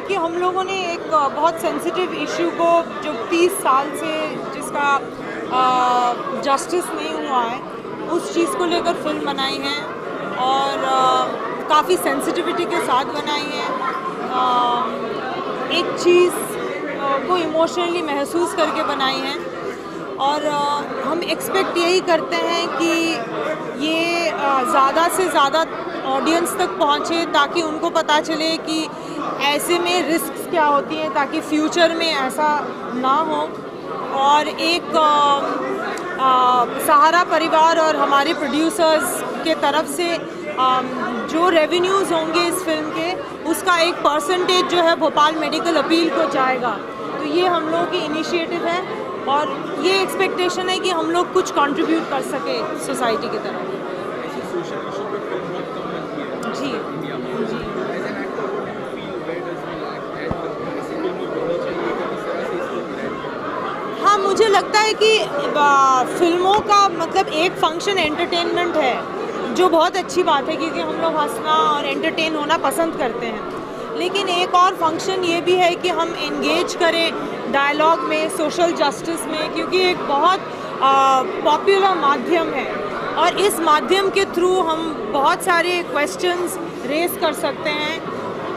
कि हम लोगों ने एक बहुत सेंसिटिव इशू को जो 30 साल से जिसका जस्टिस नहीं हुआ है उस चीज़ को लेकर फिल्म बनाई है और काफ़ी सेंसिटिविटी के साथ बनाई है। एक चीज़ को इमोशनली महसूस करके बनाई है और हम एक्सपेक्ट यही करते हैं कि ये ज़्यादा से ज़्यादा ऑडियंस तक पहुँचे ताकि उनको पता चले कि ऐसे में रिस्क क्या होती हैं ताकि फ्यूचर में ऐसा ना हो। और एक सहारा परिवार और हमारे प्रोड्यूसर्स के तरफ से जो रेवेन्यूज़ होंगे इस फिल्म के उसका एक परसेंटेज जो है भोपाल मेडिकल अपील को जाएगा। तो ये हम लोगों की इनिशिएटिव है और ये एक्सपेक्टेशन है कि हम लोग कुछ कंट्रीब्यूट कर सके सोसाइटी की तरफ। जी जी हाँ, मुझे लगता है कि फिल्मों का मतलब एक फंक्शन एंटरटेनमेंट है जो बहुत अच्छी बात है क्योंकि हम लोग हंसना और एंटरटेन होना पसंद करते हैं। लेकिन एक और फंक्शन ये भी है कि हम एंगेज करें डायलॉग में, सोशल जस्टिस में, क्योंकि एक बहुत पॉपुलर माध्यम है और इस माध्यम के थ्रू हम बहुत सारे क्वेश्चंस रेस कर सकते हैं।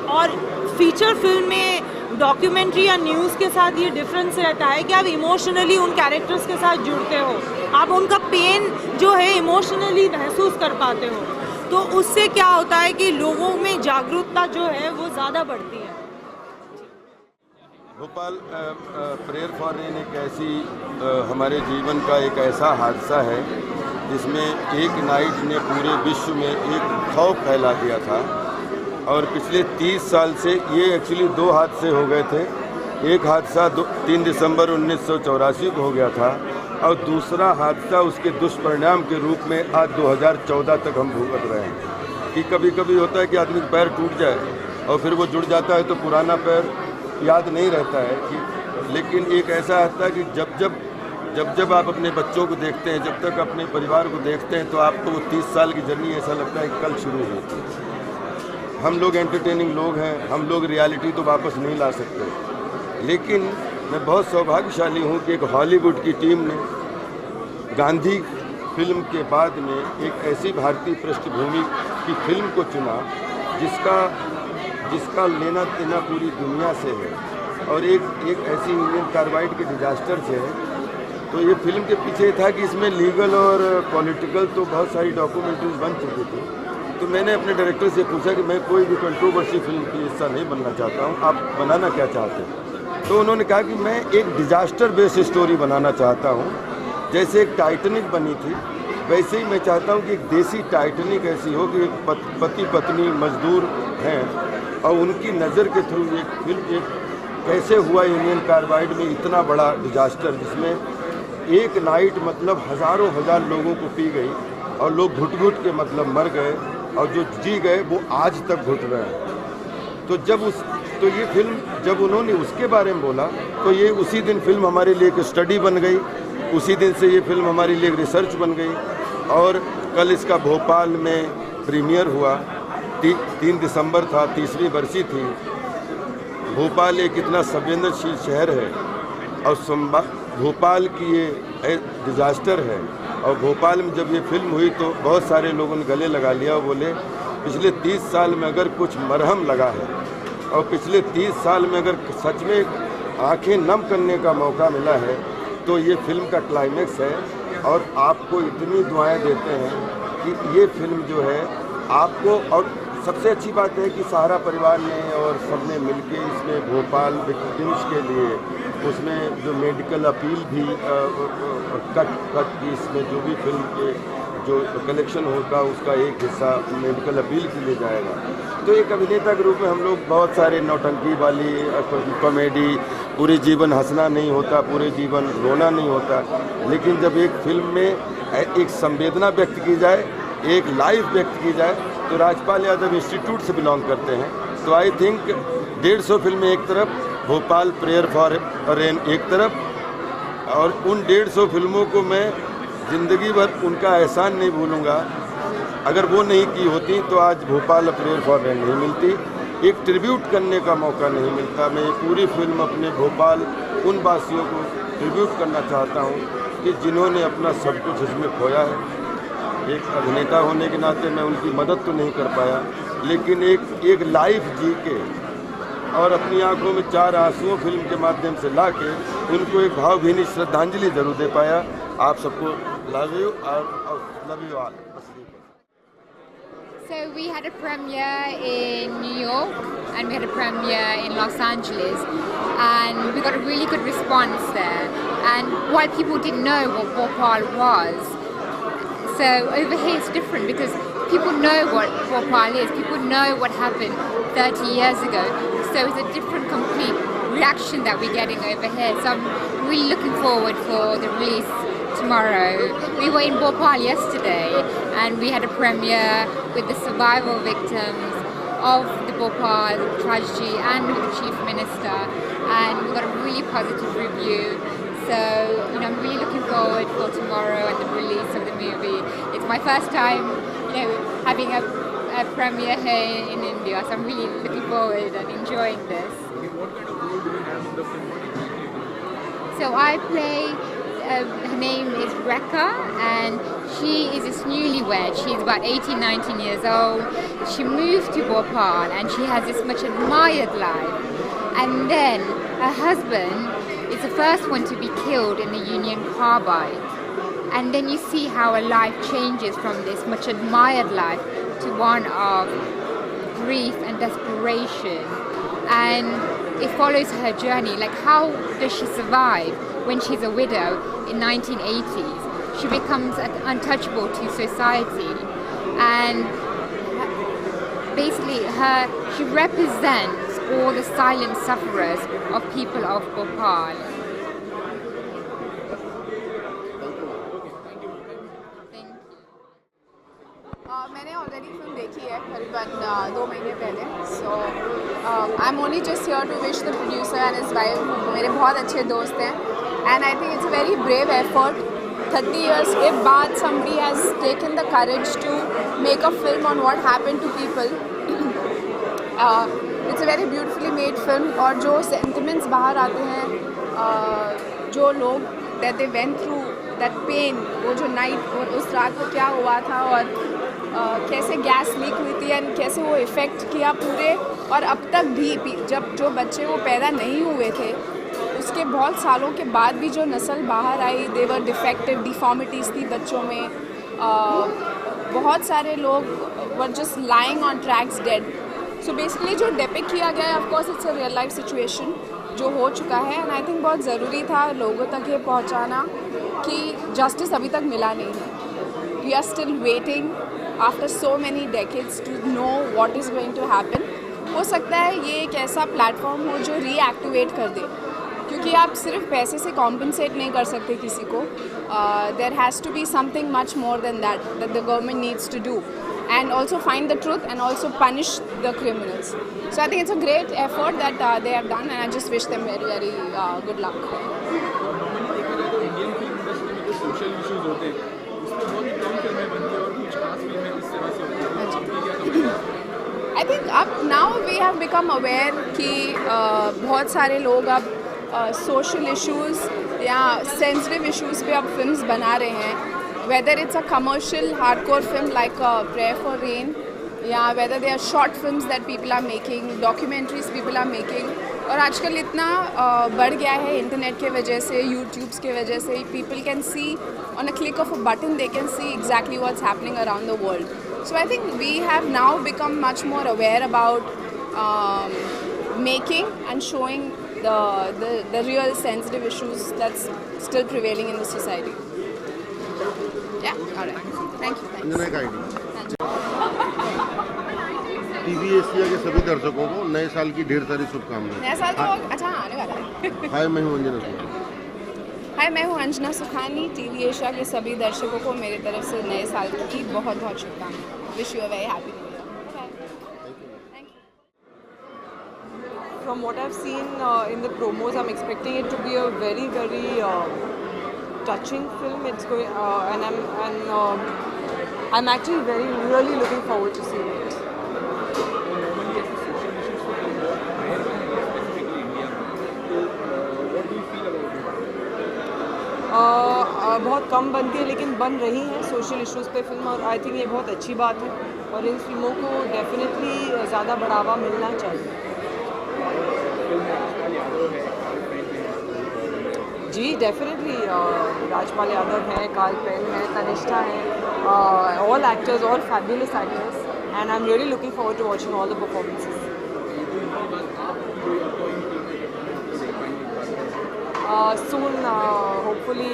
और फीचर फिल्म में डॉक्यूमेंट्री या न्यूज़ के साथ ये डिफरेंस रहता है कि आप इमोशनली उन कैरेक्टर्स के साथ जुड़ते हो, आप उनका पेन जो है इमोशनली महसूस कर पाते हो। तो उससे क्या होता है कि लोगों में जागरूकता जो है वो ज़्यादा बढ़ती है। भोपाल प्रेयर फॉर रेन एक ऐसी हमारे जीवन का एक ऐसा हादसा है जिसमें एक नाइट ने पूरे विश्व में एक खौफ फैला दिया था। और पिछले 30 साल से ये एक्चुअली 2 हादसे हो गए थे। एक हादसा 3 दिसंबर 1984 को हो गया था और दूसरा हादसा उसके दुष्परिणाम के रूप में आज 2014 तक हम भुगत रहे हैं। कि कभी कभी होता है कि आदमी का पैर टूट जाए और फिर वो जुड़ जाता है तो पुराना पैर याद नहीं रहता है कि, लेकिन एक ऐसा आता है कि जब आप अपने बच्चों को देखते हैं, जब तक अपने परिवार को देखते हैं तो आपको वो 30 साल की जर्नी ऐसा लगता है कि कल शुरू हुई थी। हम लोग एंटरटेनिंग लोग हैं, हम लोग रियलिटी तो वापस नहीं ला सकते, लेकिन मैं बहुत सौभाग्यशाली हूँ कि एक हॉलीवुड की टीम ने गांधी फिल्म के बाद में एक ऐसी भारतीय पृष्ठभूमि की फिल्म को चुना जिसका लेना देना पूरी दुनिया से है और एक ऐसी इंडियन कार्बाइड के डिजास्टर से है। तो ये फिल्म के पीछे था कि इसमें लीगल और पॉलिटिकल तो बहुत सारी डॉक्यूमेंट्रीज बन चुकी थी। तो मैंने अपने डायरेक्टर से पूछा कि मैं कोई भी कंट्रोवर्सी फिल्म की हिस्सा नहीं बनना चाहता हूँ, आप बनाना क्या चाहते हैं? तो उन्होंने कहा कि मैं एक डिजास्टर बेस्ड स्टोरी बनाना चाहता हूँ। जैसे एक टाइटनिक बनी थी वैसे ही मैं चाहता हूँ कि एक देसी टाइटनिक ऐसी हो कि एक पति पत्नी मजदूर हैं और उनकी नज़र के थ्रू एक फिल्म कैसे हुआ इंडियन कार्बाइड में इतना बड़ा डिजास्टर जिसमें एक नाइट मतलब हज़ार लोगों को पी गई और लोग घुट के मतलब मर गए और जो जी गए वो आज तक घुट रहे हैं। तो ये फिल्म जब उन्होंने उसके बारे में बोला तो ये उसी दिन फिल्म हमारे लिए एक स्टडी बन गई, उसी दिन से ये फिल्म हमारे लिए एक रिसर्च बन गई और कल इसका भोपाल में प्रीमियर हुआ। 3 दिसंबर था, 30वीं बरसी थी। भोपाल एक इतना संवेदनशील शहर है और भोपाल की ये डिजास्टर है और भोपाल में जब ये फिल्म हुई तो बहुत सारे लोगों ने गले लगा लिया और बोले पिछले 30 साल में अगर कुछ मरहम लगा है और पिछले 30 साल में अगर सच में आंखें नम करने का मौका मिला है तो ये फिल्म का क्लाइमेक्स है। और आपको इतनी दुआएं देते हैं कि ये फिल्म जो है आपको, और सबसे अच्छी बात है कि सहारा परिवार ने और सबने मिलके इसमें भोपाल विक्टिम्स के लिए उसमें जो मेडिकल अपील भी कट की, इसमें जो भी फिल्म के जो कलेक्शन होगा उसका एक हिस्सा मेडिकल अपील के लिए जाएगा। तो एक अभिनेता के रूप में हम लोग बहुत सारे नौटंकी वाली कॉमेडी, पूरे जीवन हंसना नहीं होता, पूरे जीवन रोना नहीं होता, लेकिन जब एक फिल्म में एक संवेदना व्यक्त की जाए, एक लाइफ व्यक्त की जाए, तो राजपाल यादव इंस्टीट्यूट से बिलोंग करते हैं तो आई थिंक 150 फिल्में एक तरफ, भोपाल प्रेयर फॉर रेन एक तरफ, और उन 150 फिल्मों को मैं ज़िंदगी भर उनका एहसान नहीं भूलूंगा। अगर वो नहीं की होती तो आज भोपाल प्रेयर फॉर रेन नहीं मिलती। एक ट्रिब्यूट करने का मौका नहीं मिलता। मैं ये पूरी फिल्म अपने भोपाल उन वासियों को ट्रिब्यूट करना चाहता हूँ कि जिन्होंने अपना सब कुछ इसमें खोया है। एक अभिनेता होने के नाते मैं उनकी मदद तो नहीं कर पाया, लेकिन एक लाइफ जी के और अपनी आंखों में 4 आंसुओं फिल्म के माध्यम से ला के उनको एक भावभीनी श्रद्धांजलि जरूर दे पाया। आप सबको love you all. So we had a premiere in New York and we had a premiere in Los Angeles, and we got a really good response there. And while people didn't know what Bhopal was, so over here it's different because people know what Bhopal is, people know what happened 30 years ago. So it's a different, complete reaction that we're getting over here. So I'm really looking forward for the release tomorrow. We were in Bhopal yesterday and we had a premiere with the survival victims of the Bhopal tragedy and with the Chief Minister, and we got a really positive review. So, I'm really looking forward for tomorrow and the release of the movie. It's my first time, having a premiere here in India, so I'm really looking forward and enjoying this. What kind of role do you have in the film? So I play, her name is Rekha, and she is this newlywed. She's about 18, 19 years old. She moved to Bhopal and she has this much admired life. And then her husband is the first one to be killed in the Union Carbide. And then you see how her life changes from this much admired life to one of grief and desperation. And it follows her journey, like how does she survive when she's a widow in 1980s? She becomes untouchable to society, and basically she represents all the silent sufferers of people of Bhopal. मैंने already film देखी है करीबन 2 महीने पहले. So I am only just here to wish the producer and his wife, मेरे बहुत अच्छे दोस्त हैं, and I think it's a very brave effort. 30 years के बाद somebody has taken the courage to make a film on what happened to people. It's a very beautifully made film, और जो sentiments बाहर आते हैं, जो लोग that they went through that pain, वो जो night और उस रात को क्या हुआ था और कैसे गैस लीक हुई थी एंड कैसे वो इफ़ेक्ट किया पूरे, और अब तक भी जब जो बच्चे वो पैदा नहीं हुए थे उसके बहुत सालों के बाद भी जो नस्ल बाहर आई, दे वर डिफेक्टिव, डिफॉर्मिटीज़ थी बच्चों में. बहुत सारे लोग were just lying on tracks dead. So basically जो डिपिक्ट किया गया है, of course it's a real life situation जो हो चुका है, एंड आई थिंक बहुत ज़रूरी था लोगों तक ये पहुंचाना कि जस्टिस अभी तक मिला नहीं है. We are still waiting after so many decades to know what is going to happen. हो सकता है ये एक ऐसा प्लेटफॉर्म हो जो रीएक्टिवेट कर दे, क्योंकि आप सिर्फ पैसे से कॉम्पनसेट नहीं कर सकते किसी को. There has to be something much more than that the government needs to do, and also find the truth and also punish the criminals. So I think it's a great effort that they have done, and I just wish them very, very good luck. Normally देखा जाए तो Indian film industry में जो social issues होते हैं उसमें बहुत ही कम फिल्में बनती हैं और कुछ खास फिल्में इस तरह से होती हैं. आपकी क्या समझ? I think up now we have become aware कि बहुत सारे लोग अब social issues या sensitive issues पे अब films बना रहे हैं. Whether it's a commercial hardcore film like Prayer for Rain, या whether they are short films that people are making, documentaries people are making. और आजकल इतना बढ़ गया है इंटरनेट के वजह से, यूट्यूब्स के वजह से, people can see on a click of a button, they can see exactly what's happening around the world. So I think we have now become much more aware about making and showing the real sensitive issues that's still prevailing in the society. Yeah, all right. Thank you. Anjana एक ID. TV Asia के सभी दर्शकों को नए साल की ढेर सारी शुभकामनाएं. नया साल तो अच्छा आने वाला है. हाय, मैं हूं अंजना सुखानी. हाय, मैं हूँ अंजना सुखानी. टीवी एशिया के सभी दर्शकों को मेरे तरफ से नए साल की बहुत बहुत शुभकामनाएं. Wish you a very happy new year. Thank you. From what I've seen in the promos, I'm expecting it to be a very, very touching film. It's going, and I'm actually really looking forward to seeing it. Normally ऐसे social issues कम बनती है, लेकिन बन रही हैं social issues पे film, और I think ये बहुत अच्छी बात है और इन फिल्मों को डेफिनेटली ज़्यादा बढ़ावा मिलना चाहिए। जी डेफिनेटली, राजपाल यादव है, कार्ल पेन है, तनिष्ठा है, all actors, all fabulous actors, and I am really looking forward to watching all the performances. Soon hopefully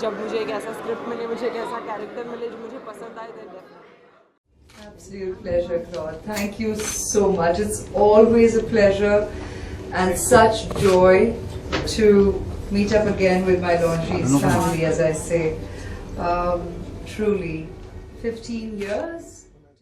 जब मुझे एक ऐसा स्क्रिप्ट मिले, मुझे एक ऐसा कैरेक्टर मिले जो मुझे पसंद आए, then definitely. Absolute pleasure, Claude. Thank you so much. It's always a pleasure and such joy to meet up again with my Laundries family, as I say. Truly, 15 years